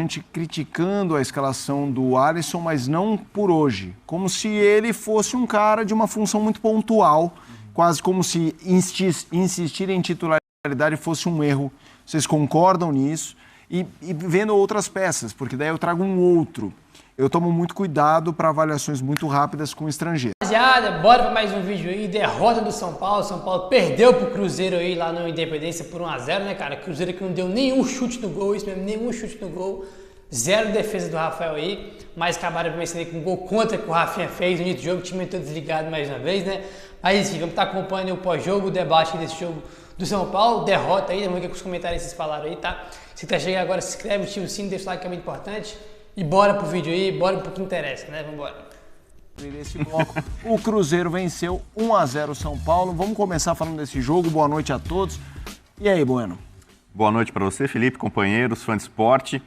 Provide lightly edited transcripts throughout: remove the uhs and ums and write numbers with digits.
gente criticando a escalação do Alisson, mas não por hoje. Como se ele fosse um cara de uma função muito pontual, quase como se insistir em titularidade fosse um erro. Vocês concordam nisso? E vendo outras peças, porque daí eu trago um outro. Eu tomo muito cuidado para avaliações muito rápidas com estrangeiros. Rapaziada, bora para mais um vídeo aí. Derrota do São Paulo. São Paulo perdeu pro Cruzeiro aí lá no Independência por 1 a 0, né, cara? Cruzeiro que não deu nenhum chute no gol, isso mesmo, nenhum chute no gol. Zero defesa do Rafael aí, mas acabaram vencendo aí com um gol contra que o Rafinha fez no início do jogo. O time todo desligado mais uma vez, né? Mas enfim, vamos estar acompanhando o pós-jogo, o debate desse jogo do São Paulo. Derrota aí, vamos ver o que os comentários vocês falaram aí, tá? Se tá chegando agora, se inscreve, ativa o sino, deixa o like que é muito importante. E bora pro vídeo aí, bora pro que interessa, né? Vambora. Nesse bloco, o Cruzeiro venceu 1 a 0 São Paulo. Vamos começar falando desse jogo. Boa noite a todos. E aí, Bueno? Boa noite para você, Felipe, companheiros, fã de esporte.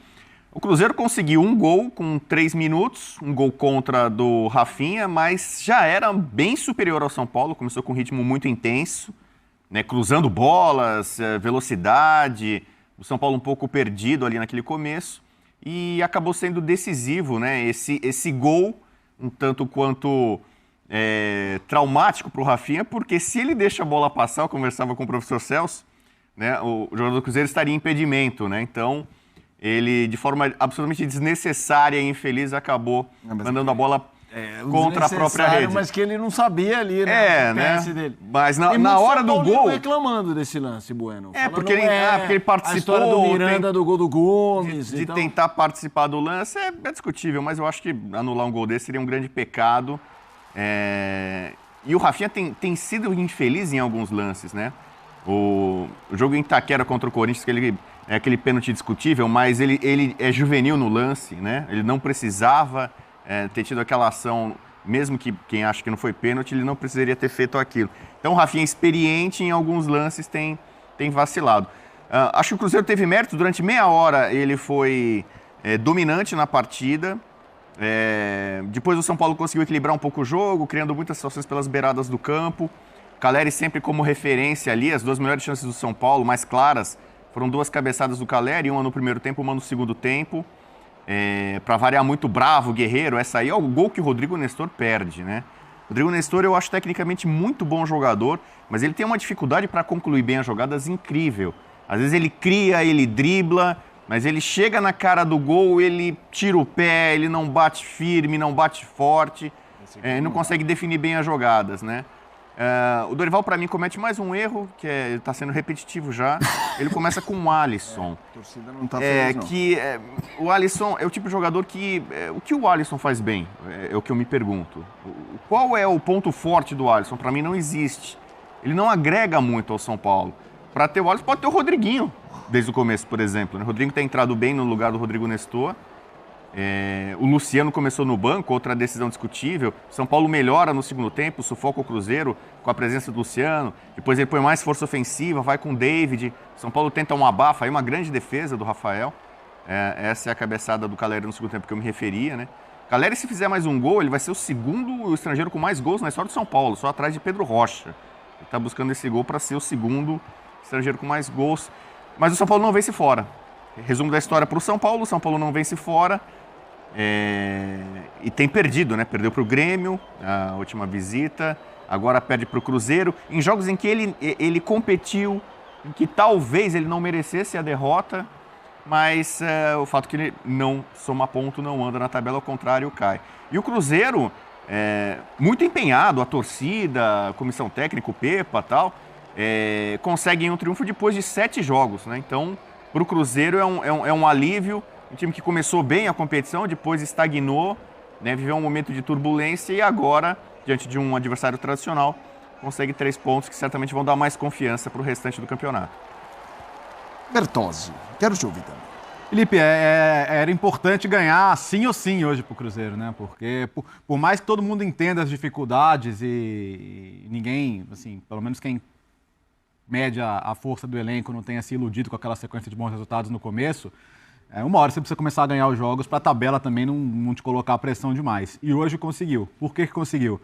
O Cruzeiro conseguiu um gol com 3 minutos, um gol contra do Rafinha, mas já era bem superior ao São Paulo. Começou com um ritmo muito intenso, né? Cruzando bolas, velocidade. O São Paulo um pouco perdido ali naquele começo. E acabou sendo decisivo, né? Esse gol, um tanto quanto traumático para o Rafinha, porque se ele deixa a bola passar, eu conversava com o professor Celso, né? O jogador do Cruzeiro estaria em impedimento, né? Então, ele, de forma absolutamente desnecessária e infeliz, acabou mandando a bola contra a própria rede. Mas que ele não sabia ali, né? né? Dele. Mas na hora do gol... reclamando desse lance, Bueno. Porque ele participou... A história do Miranda, do gol do Gomes... De tentar participar do lance é discutível, mas eu acho que anular um gol desse seria um grande pecado. E o Rafinha tem sido infeliz em alguns lances, né? O jogo em Itaquera contra o Corinthians, que ele é aquele pênalti discutível, mas ele é juvenil no lance, né? Ele não precisava... ter tido aquela ação, mesmo que quem acha que não foi pênalti, ele não precisaria ter feito aquilo. Então o Rafinha, experiente em alguns lances, tem vacilado. Acho que o Cruzeiro teve mérito, durante meia hora ele foi dominante na partida. Depois o São Paulo conseguiu equilibrar um pouco o jogo, criando muitas situações pelas beiradas do campo. Caleri sempre como referência ali, as duas melhores chances do São Paulo, mais claras, foram 2 cabeçadas do Caleri, uma no primeiro tempo, uma no segundo tempo. Para variar, muito bravo, guerreiro, essa aí é o gol que o Rodrigo Nestor perde, né? Rodrigo Nestor eu acho tecnicamente muito bom jogador, mas ele tem uma dificuldade para concluir bem as jogadas incrível. Às vezes ele cria, ele dribla, mas ele chega na cara do gol, ele tira o pé, ele não bate firme, não bate forte, não consegue definir bem as jogadas, né? O Dorival, para mim, comete mais um erro, que está sendo repetitivo já. Ele começa com o Alisson. A torcida não está feliz, não. O Alisson é o tipo de jogador que... o que o Alisson faz bem? É o que eu me pergunto. Qual é o ponto forte do Alisson? Para mim, não existe. Ele não agrega muito ao São Paulo. Para ter o Alisson, pode ter o Rodriguinho, desde o começo, por exemplo, né? O Rodrigo tem entrado bem no lugar do Rodrigo Nestor. O Luciano começou no banco, outra decisão discutível. São Paulo melhora no segundo tempo, sufoca o Cruzeiro com a presença do Luciano. Depois ele põe mais força ofensiva, vai com o David. São Paulo tenta um abafa, aí uma grande defesa do Rafael. Essa é a cabeçada do Caleri no segundo tempo que eu me referia, né? Caleri, se fizer mais um gol, ele vai ser o segundo estrangeiro com mais gols na história do São Paulo, só atrás de Pedro Rocha. Ele está buscando esse gol para ser o segundo estrangeiro com mais gols. Mas o São Paulo não vence fora. Resumo da história para o São Paulo não vence fora. E tem perdido, né? Perdeu para o Grêmio, a última visita, agora perde para o Cruzeiro, em jogos em que ele competiu, em que talvez ele não merecesse a derrota, mas o fato que ele não soma ponto, não anda na tabela, ao contrário, cai. E o Cruzeiro, muito empenhado, a torcida, a comissão técnica, o Pepa e tal, conseguem um triunfo depois de 7 jogos, né? Então, para o Cruzeiro é um alívio. Um time que começou bem a competição, depois estagnou, né, viveu um momento de turbulência e agora, diante de um adversário tradicional, consegue 3 pontos que certamente vão dar mais confiança para o restante do campeonato. Bertozzi, quero te ouvir também. Felipe, era importante ganhar sim ou sim hoje para o Cruzeiro, né? Porque por mais que todo mundo entenda as dificuldades e ninguém, assim, pelo menos quem mede a força do elenco não tenha se iludido com aquela sequência de bons resultados no começo, uma hora você precisa começar a ganhar os jogos para a tabela também não te colocar a pressão demais. E hoje conseguiu. Por que conseguiu?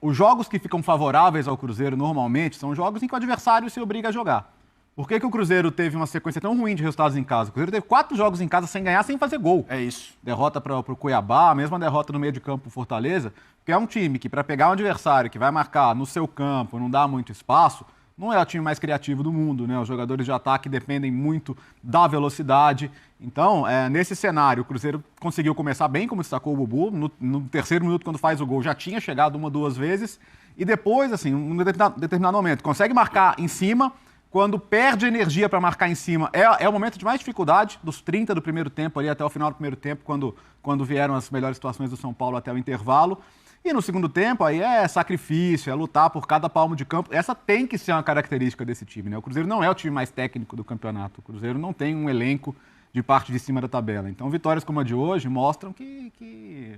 Os jogos que ficam favoráveis ao Cruzeiro normalmente são jogos em que o adversário se obriga a jogar. Por que o Cruzeiro teve uma sequência tão ruim de resultados em casa? O Cruzeiro teve 4 jogos em casa sem ganhar, sem fazer gol. É isso. Derrota para o Cuiabá, a mesma derrota no meio de campo pro Fortaleza, que é um time que, para pegar um adversário que vai marcar no seu campo, não dá muito espaço, não é o time mais criativo do mundo, né? Os jogadores de ataque dependem muito da velocidade. Então, nesse cenário, o Cruzeiro conseguiu começar bem, como destacou o Bubu. No terceiro minuto, quando faz o gol, já tinha chegado 1, 2 vezes. E depois, assim, em um determinado momento, consegue marcar em cima. Quando perde energia para marcar em cima, é o momento de mais dificuldade, dos 30 do primeiro tempo ali até o final do primeiro tempo, quando vieram as melhores situações do São Paulo até o intervalo. E no segundo tempo, aí é sacrifício, é lutar por cada palmo de campo. Essa tem que ser uma característica desse time, né? O Cruzeiro não é o time mais técnico do campeonato. O Cruzeiro não tem um elenco de parte de cima da tabela. Então, vitórias como a de hoje mostram que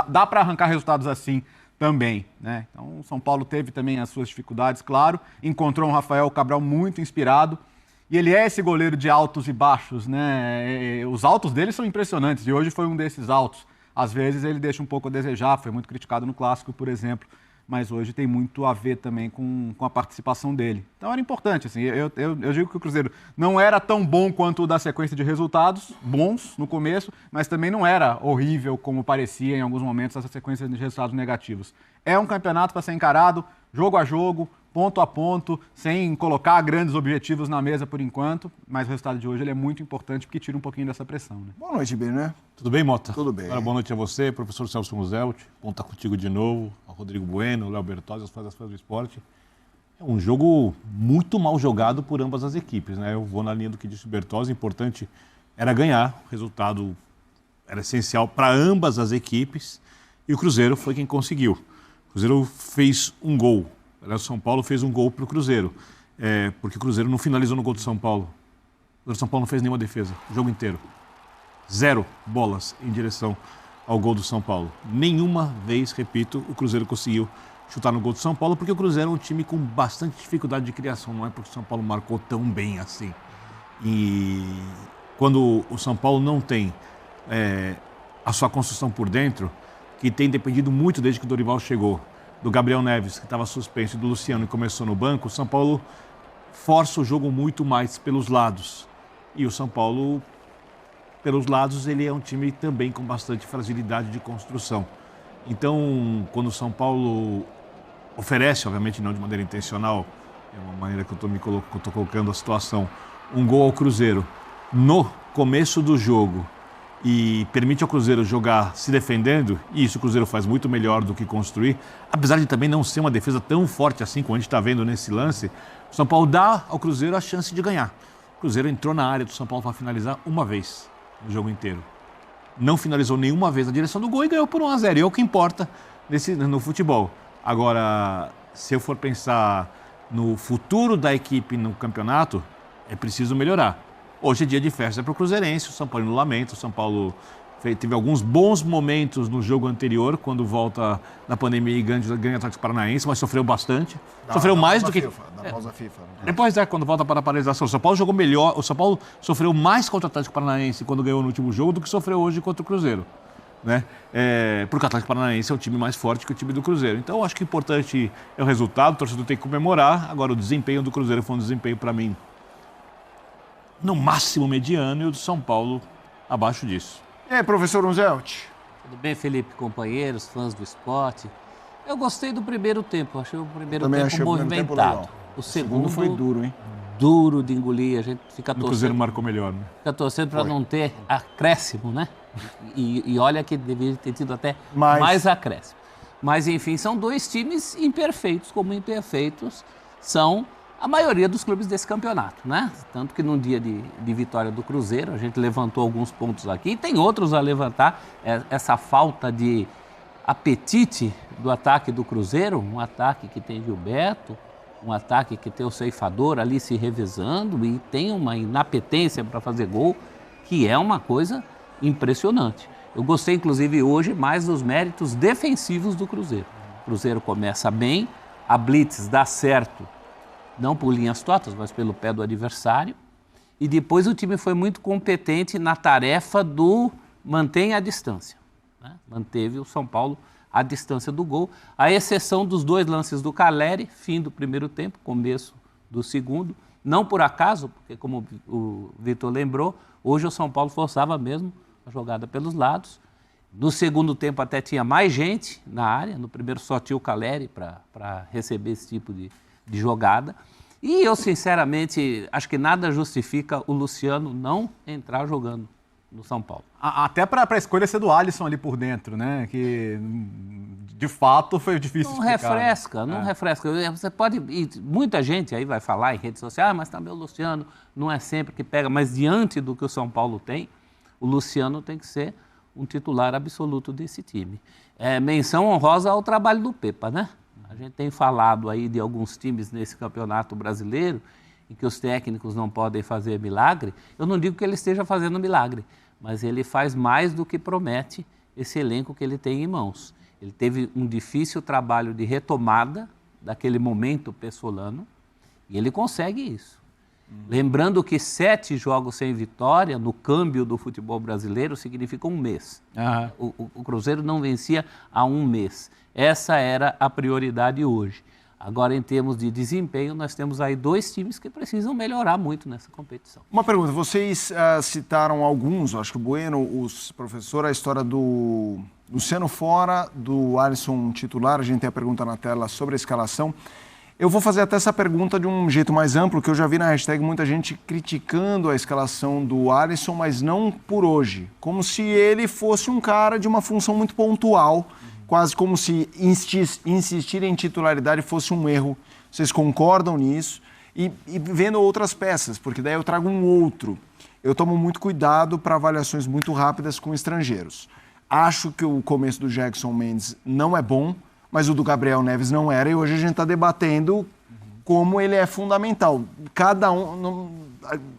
dá para arrancar resultados assim também, né? Então, o São Paulo teve também as suas dificuldades, claro. Encontrou um Rafael Cabral muito inspirado. E ele é esse goleiro de altos e baixos, né? Os altos dele são impressionantes. E hoje foi um desses altos. Às vezes ele deixa um pouco a desejar, foi muito criticado no Clássico, por exemplo, mas hoje tem muito a ver também com a participação dele. Então era importante, assim, eu digo que o Cruzeiro não era tão bom quanto o da sequência de resultados bons no começo, mas também não era horrível como parecia em alguns momentos essa sequência de resultados negativos. É um campeonato para ser encarado, jogo a jogo, ponto a ponto, sem colocar grandes objetivos na mesa por enquanto, mas o resultado de hoje ele é muito importante porque tira um pouquinho dessa pressão, né? Boa noite, Birner. Tudo bem, Mota? Tudo bem. Boa noite a você, professor Celso Muzelti. Bom estar contigo de novo, ao Rodrigo Bueno, ao Léo Bertozzi, as fãs do esporte. É um jogo muito mal jogado por ambas as equipes, né? Eu vou na linha do que disse o Bertozzi, importante era ganhar, o resultado era essencial para ambas as equipes e o Cruzeiro foi quem conseguiu. O Cruzeiro fez um gol. O São Paulo fez um gol para o Cruzeiro, porque o Cruzeiro não finalizou no gol do São Paulo. O São Paulo não fez nenhuma defesa, o jogo inteiro. 0 bolas em direção ao gol do São Paulo. Nenhuma vez, repito, o Cruzeiro conseguiu chutar no gol do São Paulo, porque o Cruzeiro é um time com bastante dificuldade de criação, não é porque o São Paulo marcou tão bem assim. E quando o São Paulo não tem a sua construção por dentro, que tem dependido muito desde que o Dorival chegou, do Gabriel Neves, que estava suspenso, e do Luciano, que começou no banco, o São Paulo força o jogo muito mais pelos lados. E o São Paulo, pelos lados, ele é um time também com bastante fragilidade de construção. Então, quando o São Paulo oferece, obviamente não de maneira intencional, é uma maneira que eu estou colocando a situação, um gol ao Cruzeiro no começo do jogo, e permite ao Cruzeiro jogar se defendendo, e isso o Cruzeiro faz muito melhor do que construir, apesar de também não ser uma defesa tão forte assim como a gente está vendo nesse lance, o São Paulo dá ao Cruzeiro a chance de ganhar. O Cruzeiro entrou na área do São Paulo para finalizar uma vez no jogo inteiro. Não finalizou nenhuma vez na direção do gol e ganhou por 1-0, e é o que importa no futebol. Agora, se eu for pensar no futuro da equipe no campeonato, é preciso melhorar. Hoje é dia de festa para o Cruzeirense, o São Paulo não lamenta, o São Paulo teve alguns bons momentos no jogo anterior, quando volta da pandemia e ganha o Atlético Paranaense, mas sofreu bastante. Sofreu mais do que... Da pausa FIFA. Depois, quando volta para a paralisação, o São Paulo jogou melhor, o São Paulo sofreu mais contra o Atlético Paranaense quando ganhou no último jogo do que sofreu hoje contra o Cruzeiro, né? Porque o Atlético Paranaense é um time mais forte que o time do Cruzeiro. Então, eu acho que o importante é o resultado, o torcedor tem que comemorar. Agora, o desempenho do Cruzeiro foi um desempenho, para mim, no máximo mediano, e o do São Paulo abaixo disso. E aí, professor Unzelt? Tudo bem, Felipe, companheiros, fãs do esporte? Eu gostei do primeiro tempo, achei o primeiro Também tempo achei o primeiro tempo movimentado. legal. O segundo foi duro, hein? Duro de engolir, a gente fica O Cruzeiro torcendo, marcou melhor, né? fica torcendo para não ter acréscimo, né? E olha que deveria ter tido até mais acréscimo. Mas, enfim, são dois times imperfeitos, como imperfeitos são a maioria dos clubes desse campeonato, né? Tanto que no dia de vitória do Cruzeiro, a gente levantou alguns pontos aqui, e tem outros a levantar, essa falta de apetite do ataque do Cruzeiro, um ataque que tem Gilberto, um ataque que tem o ceifador ali se revezando e tem uma inapetência para fazer gol, que é uma coisa impressionante. Eu gostei, inclusive, hoje mais dos méritos defensivos do Cruzeiro. O Cruzeiro começa bem, a blitz dá certo, não por linhas tortas, mas pelo pé do adversário. E depois o time foi muito competente na tarefa do mantenha a distância, né? Manteve o São Paulo à distância do gol, à exceção dos dois lances do Caleri, fim do primeiro tempo, começo do segundo. Não por acaso, porque como o Vitor lembrou, hoje o São Paulo forçava mesmo a jogada pelos lados. No segundo tempo até tinha mais gente na área, no primeiro só tinha o Caleri para receber esse tipo de jogada. E eu, sinceramente, acho que nada justifica o Luciano não entrar jogando no São Paulo. Até para a escolha ser do Alisson ali por dentro, né? Que, de fato, foi difícil Não explicar. Não refresca. Você pode... muita gente aí vai falar em rede social, mas também o Luciano não é sempre que pega. Mas diante do que o São Paulo tem, o Luciano tem que ser um titular absoluto desse time. Menção honrosa ao trabalho do Pepa, né? A gente tem falado aí de alguns times nesse campeonato brasileiro em que os técnicos não podem fazer milagre. Eu não digo que ele esteja fazendo milagre, mas ele faz mais do que promete esse elenco que ele tem em mãos. Ele teve um difícil trabalho de retomada daquele momento pessolano e ele consegue isso. Lembrando que 7 jogos sem vitória no câmbio do futebol brasileiro significa um mês. O Cruzeiro não vencia há um mês. Essa era a prioridade hoje. Agora, em termos de desempenho, nós temos aí 2 times que precisam melhorar muito nessa competição. Uma pergunta, vocês citaram alguns, acho que o Bueno, os professor, a história do Luciano fora, do Alisson titular, a gente tem a pergunta na tela sobre a escalação. Eu vou fazer até essa pergunta de um jeito mais amplo, que eu já vi na hashtag muita gente criticando a escalação do Alisson, mas não por hoje. Como se ele fosse um cara de uma função muito pontual, quase como se insistir em titularidade fosse um erro. Vocês concordam nisso? E vendo outras peças, porque daí eu trago um outro. Eu tomo muito cuidado para avaliações muito rápidas com estrangeiros. Acho que o começo do Jackson Mendes não é bom, mas o do Gabriel Neves não era, e hoje a gente está debatendo como ele é fundamental. Cada um...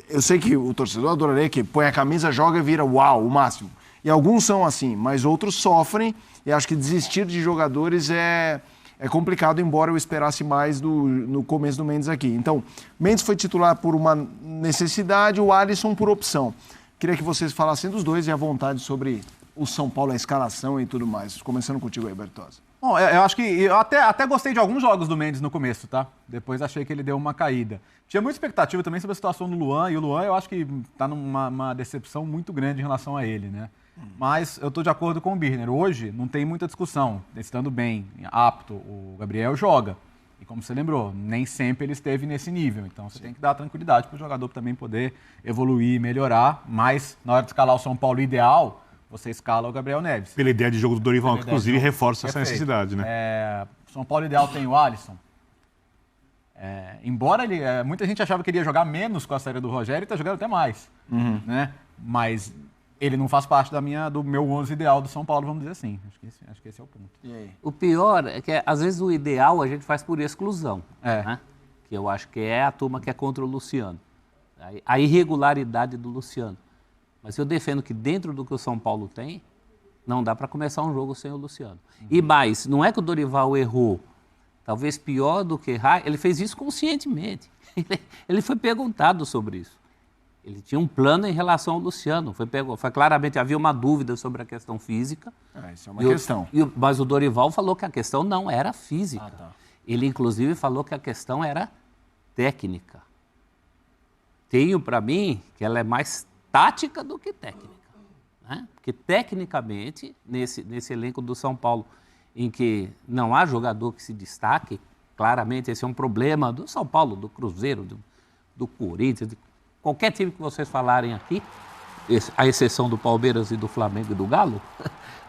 Eu sei que o torcedor adoraria que põe a camisa, joga e vira uau, o máximo. E alguns são assim, mas outros sofrem, e acho que desistir de jogadores é complicado, embora eu esperasse mais no começo do Mendes aqui. Então, Mendes foi titular por uma necessidade, o Alisson por opção. Queria que vocês falassem dos dois e à vontade sobre o São Paulo, a escalação e tudo mais. Começando contigo aí, Bertozzi. Bom, eu acho que eu até gostei de alguns jogos do Mendes no começo, tá? Depois achei que ele deu uma caída. Tinha muita expectativa também sobre a situação do Luan, e o Luan eu acho que tá numa decepção muito grande em relação a ele, né? Mas eu tô de acordo com o Birner. Hoje não tem muita discussão. Estando bem, apto, o Gabriel joga. E como você lembrou, nem sempre ele esteve nesse nível. Então você tem que dar tranquilidade para o jogador também poder evoluir e melhorar. Mas na hora de escalar o São Paulo ideal, você escala o Gabriel Neves. Pela ideia de jogo do Dorival, que inclusive reforça essa necessidade, né? São Paulo ideal tem o Alisson. Embora muita gente achava que ele ia jogar menos com a série do Rogério, ele está jogando até mais. Né? Mas ele não faz parte do meu 11 ideal do São Paulo, vamos dizer assim. Acho que esse é o ponto. E aí? O pior é que, às vezes, o ideal a gente faz por exclusão. Né? Que eu acho que é a turma que é contra o Luciano. A irregularidade do Luciano. Mas eu defendo que dentro do que o São Paulo tem, não dá para começar um jogo sem o Luciano. E mais, não é que o Dorival errou. Talvez pior do que errar, ele fez isso conscientemente. Ele foi perguntado sobre isso. Ele tinha um plano em relação ao Luciano. Foi claramente, havia uma dúvida sobre a questão física. Isso é uma questão. Mas o Dorival falou que a questão não era física. Tá. Ele, inclusive, falou que a questão era técnica. Tenho para mim que ela é mais tática do que técnica. Né? Porque, tecnicamente, nesse elenco do São Paulo, em que não há jogador que se destaque, claramente esse é um problema do São Paulo, do Cruzeiro, do Corinthians, de qualquer time que vocês falarem aqui, à exceção do Palmeiras e do Flamengo e do Galo,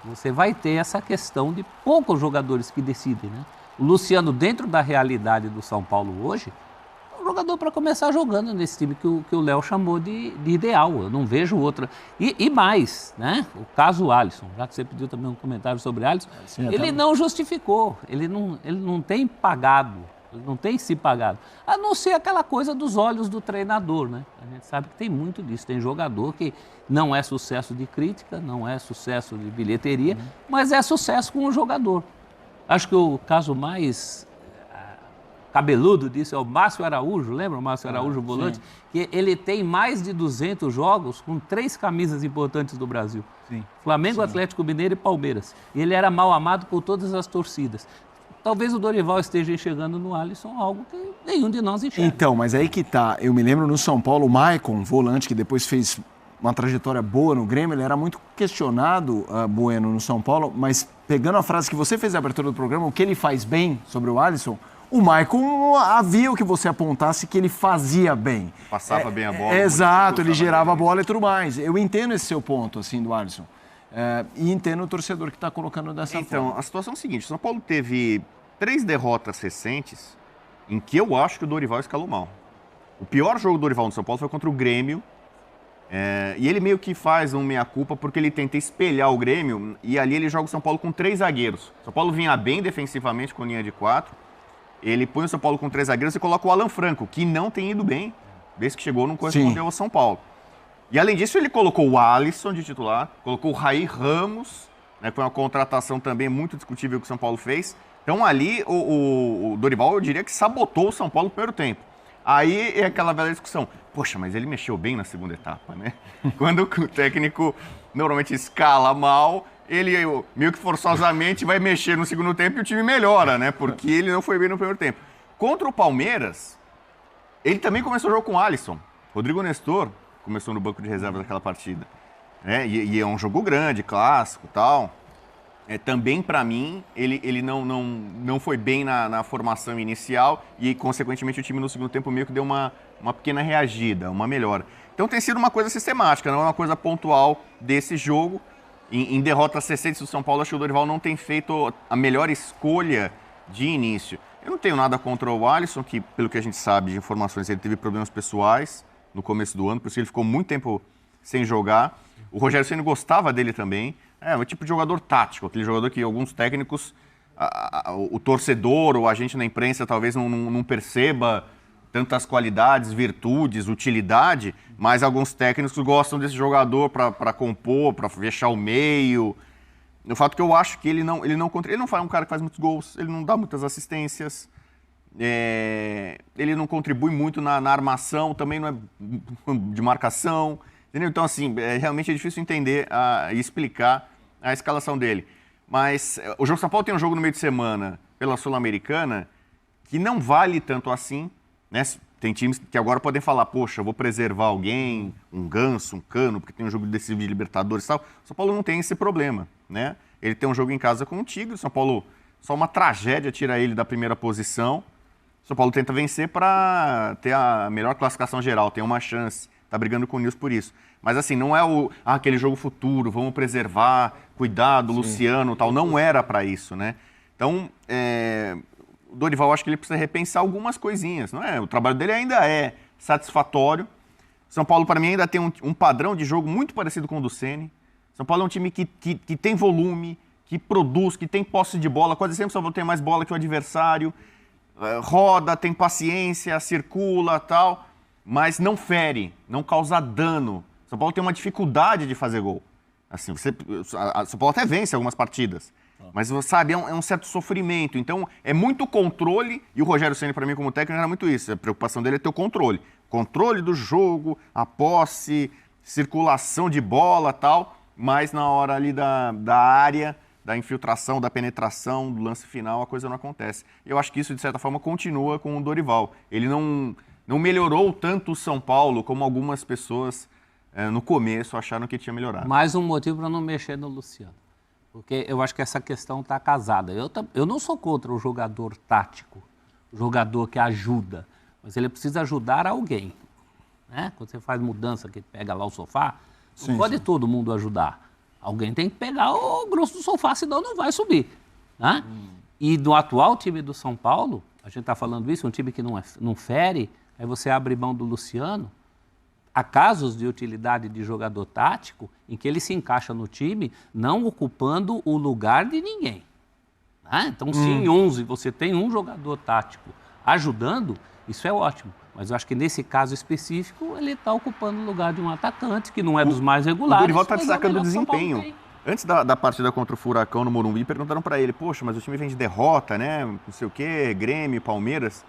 você vai ter essa questão de poucos jogadores que decidem. Né? O Luciano, dentro da realidade do São Paulo hoje, é um jogador para começar jogando nesse time que o Léo chamou de ideal. Eu não vejo outra. E mais, né? O caso Alisson, já que você pediu também um comentário sobre Alisson, ele não justificou, ele não tem pagado. Ele não tem se pagado, a não ser aquela coisa dos olhos do treinador, né? A gente sabe que tem muito disso, tem jogador que não é sucesso de crítica, não é sucesso de bilheteria, mas é sucesso com o jogador. Acho que o caso mais cabeludo disso é o Márcio Araújo, lembra o Márcio Araújo, volante? Sim. Que ele tem mais de 200 jogos com 3 camisas importantes do Brasil. Sim. Flamengo, Atlético Mineiro e Palmeiras. E ele era mal amado por todas as torcidas. talvez o Dorival esteja enxergando no Alisson algo que nenhum de nós enxerga. Então, mas aí que tá. Eu me lembro no São Paulo, o Maicon, volante, que depois fez uma trajetória boa no Grêmio, ele era muito questionado, Bueno, no São Paulo, mas pegando a frase que você fez na abertura do programa, o que ele faz bem sobre o Alisson, o Maicon havia o que você apontasse que ele fazia bem. Passava bem a bola. Exato, ele girava a bola e tudo mais. Eu entendo esse seu ponto, assim, do Alisson. E entendo o torcedor que está colocando dessa forma. Então, a situação é a seguinte, o São Paulo teve 3 derrotas recentes em que eu acho que o Dorival escalou mal. O pior jogo do Dorival no São Paulo foi contra o Grêmio, e ele meio que faz um meia-culpa porque ele tenta espelhar o Grêmio e ali ele joga o São Paulo com 3 zagueiros. O São Paulo vinha bem defensivamente com linha de 4, ele põe o São Paulo com 3 zagueiros e coloca o Alan Franco, que não tem ido bem, desde que chegou não correspondeu ao São Paulo. E além disso, ele colocou o Alisson de titular, colocou o Raí Ramos, né, que foi uma contratação também muito discutível que o São Paulo fez. Então ali o Dorival, eu diria que sabotou o São Paulo no primeiro tempo. Aí é aquela velha discussão, poxa, mas ele mexeu bem na segunda etapa, né? Quando o técnico normalmente escala mal, ele meio que forçosamente vai mexer no segundo tempo e o time melhora, né? Porque ele não foi bem no primeiro tempo. Contra o Palmeiras, ele também começou o jogo com o Alisson. Rodrigo Nestor começou no banco de reservas daquela partida. E é um jogo grande, clássico e tal. Também, para mim, ele não foi bem na formação inicial e, consequentemente, o time no segundo tempo meio que deu uma pequena reagida, uma melhora. Então tem sido uma coisa sistemática, não é uma coisa pontual desse jogo. Em derrotas recentes do São Paulo, acho que o Dorival não tem feito a melhor escolha de início. Eu não tenho nada contra o Alisson, que, pelo que a gente sabe de informações, ele teve problemas pessoais no começo do ano, por isso ele ficou muito tempo sem jogar. O Rogério Ceni gostava dele também. É um tipo de jogador tático, aquele jogador que alguns técnicos, o torcedor ou a gente na imprensa talvez não perceba tantas qualidades, virtudes, utilidade, mas alguns técnicos gostam desse jogador para compor, para fechar o meio. O fato que eu acho que ele não é um cara que faz muitos gols, ele não dá muitas assistências, ele não contribui muito na armação, também não é de marcação, entendeu? Então, assim, realmente é difícil entender e explicar a escalação dele. Mas o jogo São Paulo tem um jogo no meio de semana pela Sul-Americana que não vale tanto assim, né? Tem times que agora podem falar, poxa, eu vou preservar alguém, um Ganso, um Cano, porque tem um jogo decisivo de Libertadores e tal. O São Paulo não tem esse problema, né? Ele tem um jogo em casa com o Tigre, o São Paulo, só uma tragédia tira ele da primeira posição. O São Paulo tenta vencer para ter a melhor classificação geral, tem uma chance, tá brigando com o Nils por isso. Mas assim, não é aquele jogo futuro, vamos preservar, cuidado, Luciano e tal, não era para isso, né? Então, o Dorival, acho que ele precisa repensar algumas coisinhas, não é? O trabalho dele ainda é satisfatório. São Paulo, para mim, ainda tem um padrão de jogo muito parecido com o do Ceni. São Paulo é um time que tem volume, que produz, que tem posse de bola. Quase sempre o São Paulo tem mais bola que o adversário. Roda, tem paciência, circula tal, mas não fere, não causa dano. São Paulo tem uma dificuldade de fazer gol. Assim, São Paulo até vence algumas partidas, mas você sabe, é um certo sofrimento. Então, é muito controle, e o Rogério Ceni, para mim, como técnico, era muito isso. A preocupação dele é ter o controle. Controle do jogo, a posse, circulação de bola tal, mas na hora ali da área, da infiltração, da penetração, do lance final, a coisa não acontece. Eu acho que isso, de certa forma, continua com o Dorival. Ele não melhorou tanto o São Paulo como algumas pessoas no começo acharam que tinha melhorado. Mais um motivo para não mexer no Luciano. Porque eu acho que essa questão está casada. Eu não sou contra o jogador tático, o jogador que ajuda, mas ele precisa ajudar alguém. Né? Quando você faz mudança, que pega lá o sofá, não pode todo mundo ajudar. Alguém tem que pegar o grosso do sofá, senão não vai subir. Né? E no atual time do São Paulo, a gente está falando isso, um time que não fere, aí você abre mão do Luciano. Há casos de utilidade de jogador tático em que ele se encaixa no time não ocupando o lugar de ninguém. Né? Então, se em 11 você tem um jogador tático ajudando, isso é ótimo. Mas eu acho que nesse caso específico ele está ocupando o lugar de um atacante que não é dos mais regulares. O Dorival está destacando o desempenho. Antes da partida contra o Furacão no Morumbi, perguntaram para ele, poxa, mas o time vem de derrota, né? Não sei o quê, Grêmio, Palmeiras.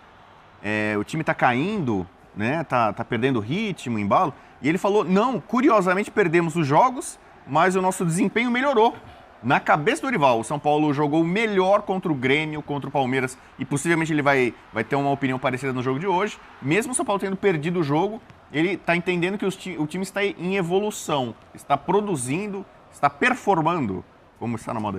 O time está caindo, né? Tá perdendo ritmo, embalo. E ele falou, não, curiosamente perdemos os jogos, mas o nosso desempenho melhorou. Na cabeça do Dorival, o São Paulo jogou melhor contra o Grêmio, contra o Palmeiras, e possivelmente ele vai ter uma opinião parecida no jogo de hoje. Mesmo o São Paulo tendo perdido o jogo, ele está entendendo que o time está em evolução, está produzindo, está performando, como está na moda dizer.